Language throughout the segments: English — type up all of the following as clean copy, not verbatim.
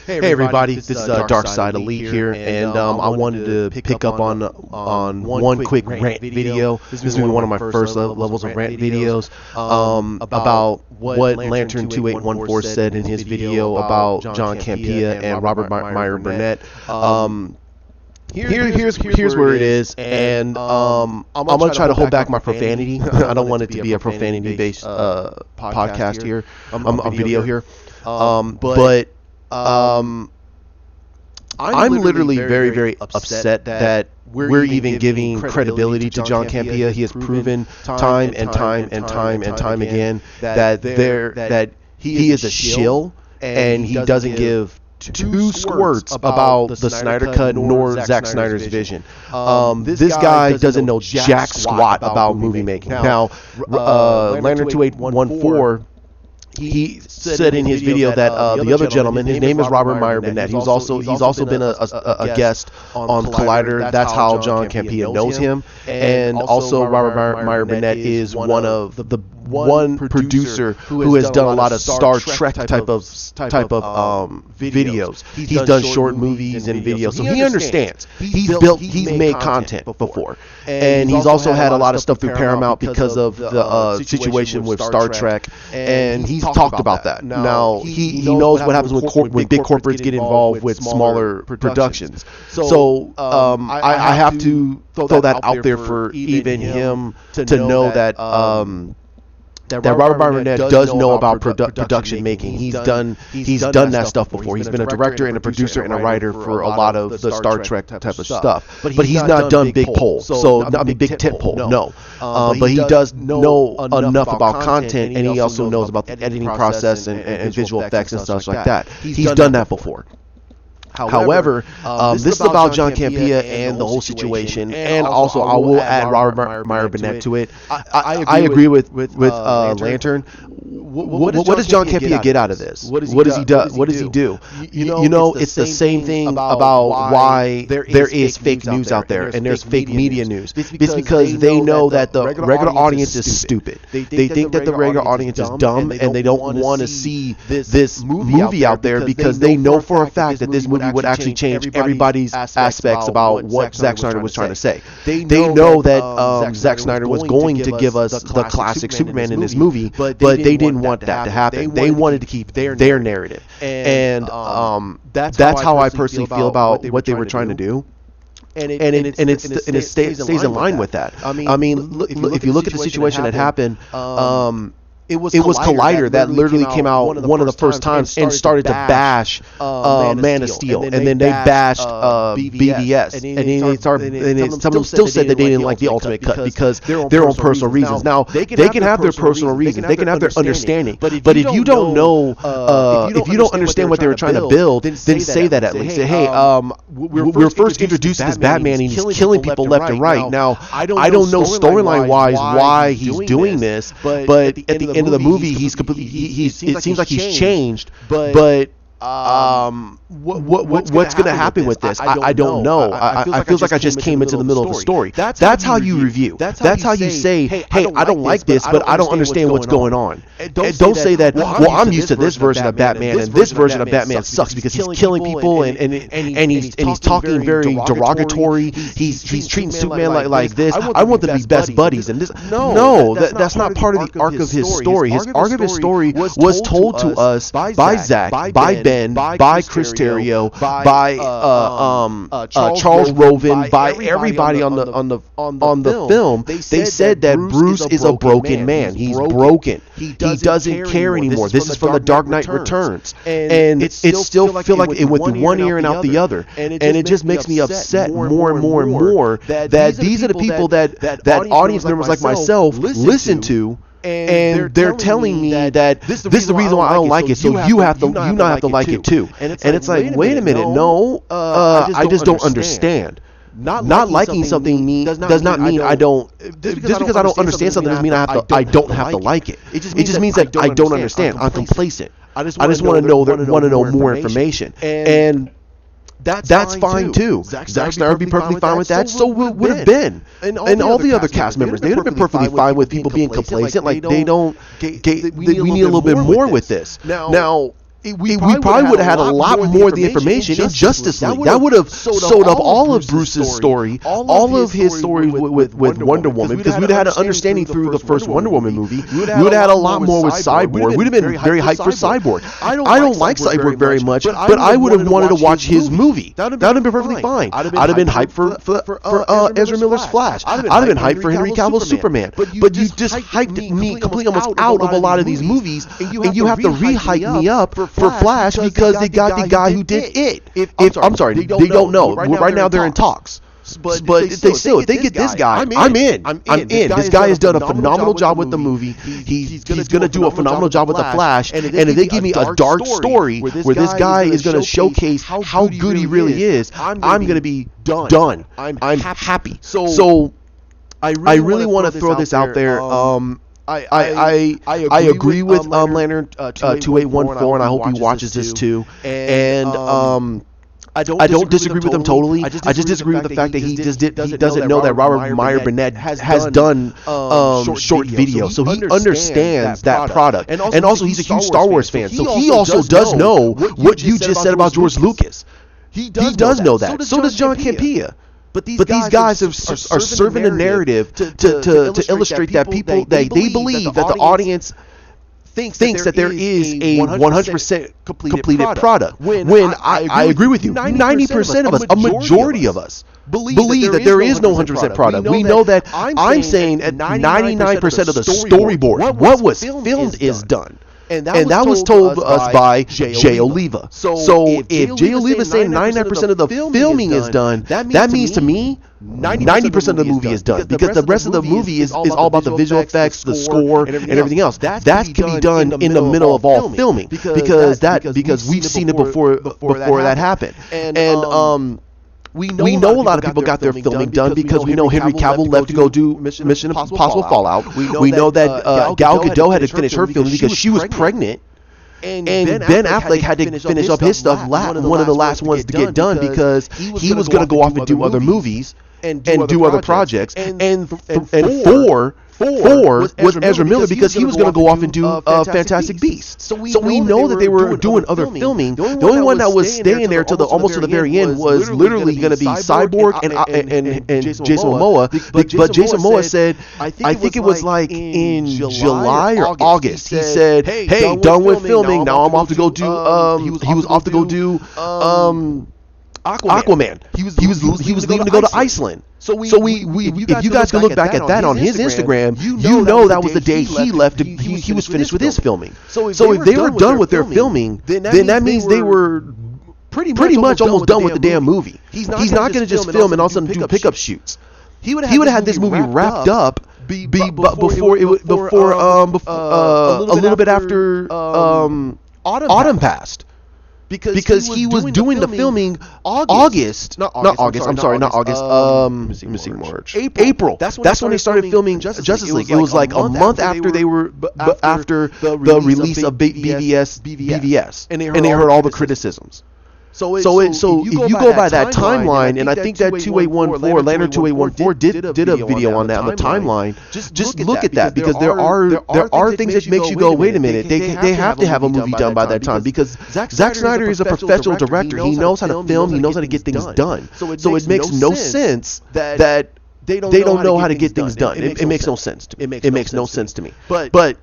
Hey everybody, this is Dark Side Elite here, and I wanted to pick up on one quick rant video. This is one of my first levels of rant videos about what Lantern 2814 said in his video about John Campea and Robert Meyer Burnett. Here's where it is, and I'm gonna try to hold back my profanity. I don't want it to be a profanity-based podcast here, a video here, but I'm literally very, very upset that we're even giving credibility to John Campea. He has proven time and time again that he is a shill, and he doesn't give two squirts about the Snyder Cut nor Zack Snyder's vision. This guy doesn't know jack squat about movie making. Now, Lantern 2814, he said in his video that the other gentleman, his name is Robert Meyer Burnett. He's also been a guest on Collider. That's how John Campea knows him. And also Robert Meyer Burnett is one producer who has done a lot of Star Trek type of videos. He's done short movies and videos, so he understands. He's made content before, and he's also had a lot of stuff through Paramount because of the situation with Star Trek, and he's talked about that. Now he knows what happens when big corporates get involved with smaller productions. So I have to throw that out there for even him to know that Robert Burnett does know about production making. He's done that stuff before. He's been a director and a producer and a writer for a lot of the Star Trek type of stuff. But he's not done big poles, so I mean big tent pole. No, but he does know enough about content, and he also knows about the editing process and visual effects and stuff like that. He's done that before. However, this is about John Campea and the whole situation, and also I will add Robert Meyer Burnett to it. I agree with Lantern. What does John Campea get out of this? What does he do? What does he do? You know, it's the same thing about why there is fake news out there and there's fake media news. It's because they know that the regular audience is stupid. They think that the regular audience is dumb, and they don't want to see this movie out there because they know for a fact that this movie would actually change everybody's aspects about what Zack Snyder was trying to say. They know that Zack Snyder was going to give us the classic Superman in this movie, but they didn't want that to happen. They wanted to keep their narrative, and that's how I personally feel about what they were trying to do. And it stays in line with that. I mean, if you look at the situation that happened, it was Collider that literally came out one of the first times and started to bash Man of Steel, and then they bashed BVS, and some of them still said that they didn't like the Ultimate Cut because their own personal reasons. Now they can have their personal reasons, they can have their understanding, but if you don't know, if you don't understand what they were trying to build, then say that at least. Say, hey, we're first introduced to this Batman and he's killing people left and right. Now I don't know storyline wise why he's doing this, but at the end of the movie, he's completely. It seems like he's changed, but what's going to happen with this? I don't know. I feel like I just came into the middle of the story. That's how you review. That's how you say, hey, I don't like this, but I don't understand what's going on. Don't say that, well, I'm used to this version of Batman, and this version of Batman sucks because he's killing people and he's talking very derogatory. He's treating Superman like this. I want them to be best buddies. And this, no, that's not part of the arc of his story. His arc of his story was told to us by Zack, by Ben, by Chris Terrio, by Charles Roven, by everybody on the film. They said that Bruce is a broken man. He's broken. He doesn't care anymore. This is from The Dark Knight Returns, and it still feel like it went through one ear and out the other, and it just makes me upset more and more that these are the people that audience members like myself listen to. And they're telling me that this is the reason why I don't like it, so you now have to like it too. And it's like, wait a minute, no, I just don't understand. Not liking something does not mean I don't. Just because I don't understand something doesn't mean I don't have to like it. It just means that I don't understand. I'm complacent. I just want to know more information. And that's fine too. Zack Snyder would be perfectly fine with that. So would have been, and all the other cast members, they would have been perfectly fine with people being complacent. Like they don't. We need a little bit more with this. Now we probably would have had a lot more of the information in Justice League. That would have sewed up all of Bruce's story, all of his story with Wonder Woman, because we'd have had an understanding through the first Wonder Woman movie. We would have had a lot more with Cyborg. We'd have been very hyped for Cyborg. I don't like Cyborg very much, but I would have wanted to watch his movie. That would have been perfectly fine. I'd have been hyped for Ezra Miller's Flash. I'd have been hyped for Henry Cavill's Superman. But you just hyped me completely almost out of a lot of these movies, and you have to re-hype me up for Flash because they got the guy who did it. I'm sorry, they don't know. Right now they're in talks. But if they get this guy, I'm in. This guy has done a phenomenal job with the movie. He's going to do a phenomenal job with the Flash. And if they give me a dark story where this guy is going to showcase how good he really is, I'm going to be done. I'm happy. So I really want to throw this out there. I agree with Lantern 2814, and I hope he watches this too. And I don't disagree with him totally. I just disagree with the fact that he doesn't know that Robert Meyer Burnett has done short video, so he understands that product. And also he's a huge Star Wars fan, so he also does know what you just said about George Lucas. He does know that. So does John Campea. But these guys are serving a narrative to illustrate that people they believe that the audience thinks that there is a 100% completed product. When I agree with you, 90% of us, a majority of us, believe that there is no 100% product. We know that I'm saying at 99% of the storyboard, what was filmed is done. And that was told us by Jay Oliva. So if Jay Oliva is saying 99% of the filming is done, that means to me 90% of the movie is done, because the rest of the movie is all about the visual effects, the score, and everything else. That can be done in the middle of all filming, because we've seen it before that happened. And we know a lot of people got their filming done because we know Henry Cavill left to go do Mission Impossible Fallout. We know that Gal Gadot had to finish her filming because she was pregnant. And Ben Affleck had to finish up his stuff, one of the last ones to get done, because he was going to go off and do other movies and do other projects. And four was Ezra Miller, because he was going to go off and do Fantastic Beasts. So we know that they were doing other filming. The only one that was staying there till almost to the very end was literally going to be Cyborg and Jason Momoa. But Jason Momoa said, I think it was like in July or August, he said, "Hey, done with filming. Now I'm off to go do." He was off to go do Aquaman. He was leaving to go to Iceland. So if you guys can look back at that on his Instagram, you know that was the day he left. He was finished with his filming. So if they were done with their filming, then that means they were pretty much almost done with the damn movie. He's not going to just film and all of a sudden do pickup shoots. He would have had this movie wrapped up before a little bit after autumn passed. Because he was doing the filming not August. Let me see, March. April. That's when they started filming Justice League. It was like a month after after the release of BVS, and they heard all the criticisms. So if you go by that timeline, and I think that 2814, Lantern 2814 did a video on that on the timeline. Just look at that, because there are things that makes you go, wait a minute, they have to have a movie done by that time, because Zack Snyder is a professional director. He knows how to film. He knows how to get things done. So it makes no sense that they don't know how to get things done. It makes no sense to me. It makes no sense to me. But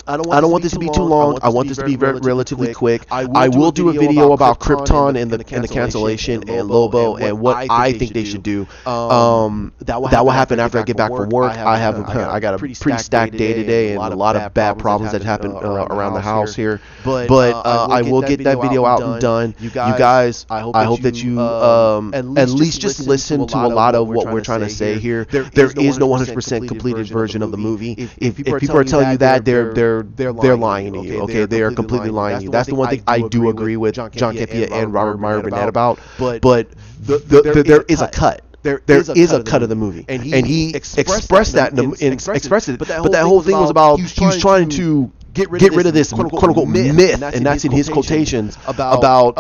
I don't want this to be too long. I want this to be relatively quick. I will do a video about Krypton and the cancellation and Lobo and what I think they should do. That will happen after I get back from work. I got a pretty stacked day today and a lot of bad problems that happen around the house here. But I will get that video out and done. You guys, I hope that you at least just listen to a lot of what we're trying to say here. There is no 100% completed version of the movie. If people are telling you that, they're lying to you. Okay, they are completely lying to you. That's the one thing I do agree with John Campea and Robert Meyer Burnett about. But there is a cut. There is a cut of the movie, and he expressed that expressed it. But that whole thing was about he was trying to get rid of this quote unquote myth, and that's in his quotations about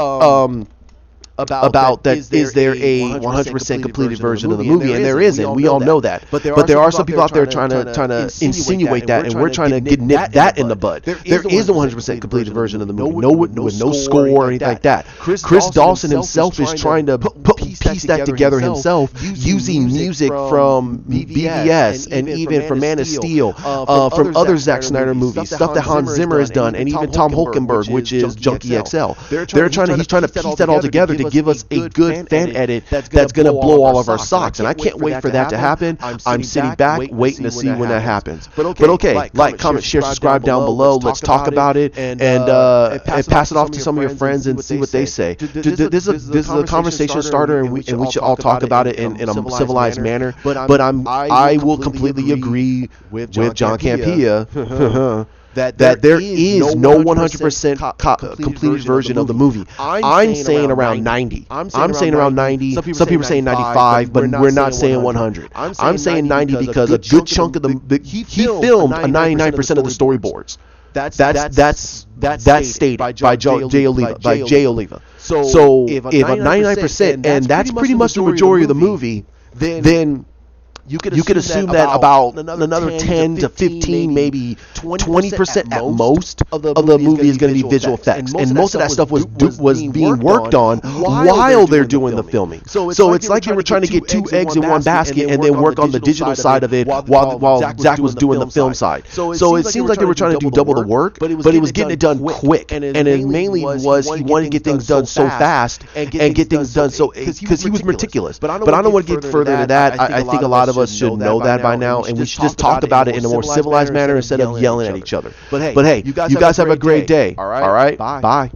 about that is there a 100% completed version of the movie, and there isn't. We all know that. But there are some people out there trying to insinuate that, and we're trying to nip that in the bud. There is a 100% completed version of the movie, with no score or anything like that. Chris Dawson himself is trying to piece that together himself using music from BVS and even from Man of Steel, from other Zack Snyder movies, stuff that Hans Zimmer has done, and even Tom Hulkenberg, which is Junkie XL. He's trying to piece that all together to give us a good fan edit that's going to blow all of our socks, and I can't wait for that to happen. I'm sitting back waiting to see when that happens. But okay, like, comment, share, subscribe down below. Let's talk about it and pass it off to some of your friends and see what they say. This is a conversation starter, and we should all talk about it in a civilized manner. But I will completely agree with John Campea that there is no 100% completed version of the movie. I'm saying around 90. I'm saying around 90. Some people are saying 95, but we're not saying 100. I'm saying 90 because a good chunk of he filmed a 99% of the storyboards. That's stated by Jay Oliva. So if a 99%, and that's pretty much the majority of the movie, then you could assume that about another 10 to 15, maybe 20% at most of the movie is going to be visual effects, and most of that stuff was being worked on while they're doing the filming. So it's like they were trying to get two eggs in one basket and then work on the digital side of it while Zach was doing the film side. So it seems like they were trying to do double the work, but he was getting it done quick, and it mainly was he wanted to get things done so fast and get things done so because he was meticulous. But I don't want to get further into that. I think a lot of us should know that by now, and we should just talk about it in a more civilized manner instead of yelling at each other. But hey, you guys have a great day. All right? Bye.